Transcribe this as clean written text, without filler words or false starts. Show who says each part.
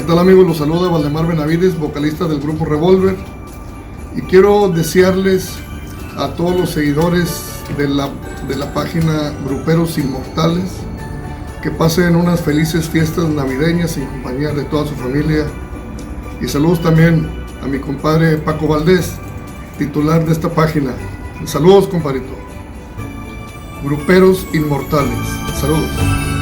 Speaker 1: tal, amigos? Los saluda Valdemar Benavides, vocalista del grupo Revolver, y quiero desearles a todos los seguidores de la página Gruperos Inmortales que pasen unas felices fiestas navideñas en compañía de toda su familia. Y saludos también a mi compadre Paco Valdés, titular de esta página. Saludos, compadrito. Gruperos Inmortales. Saludos.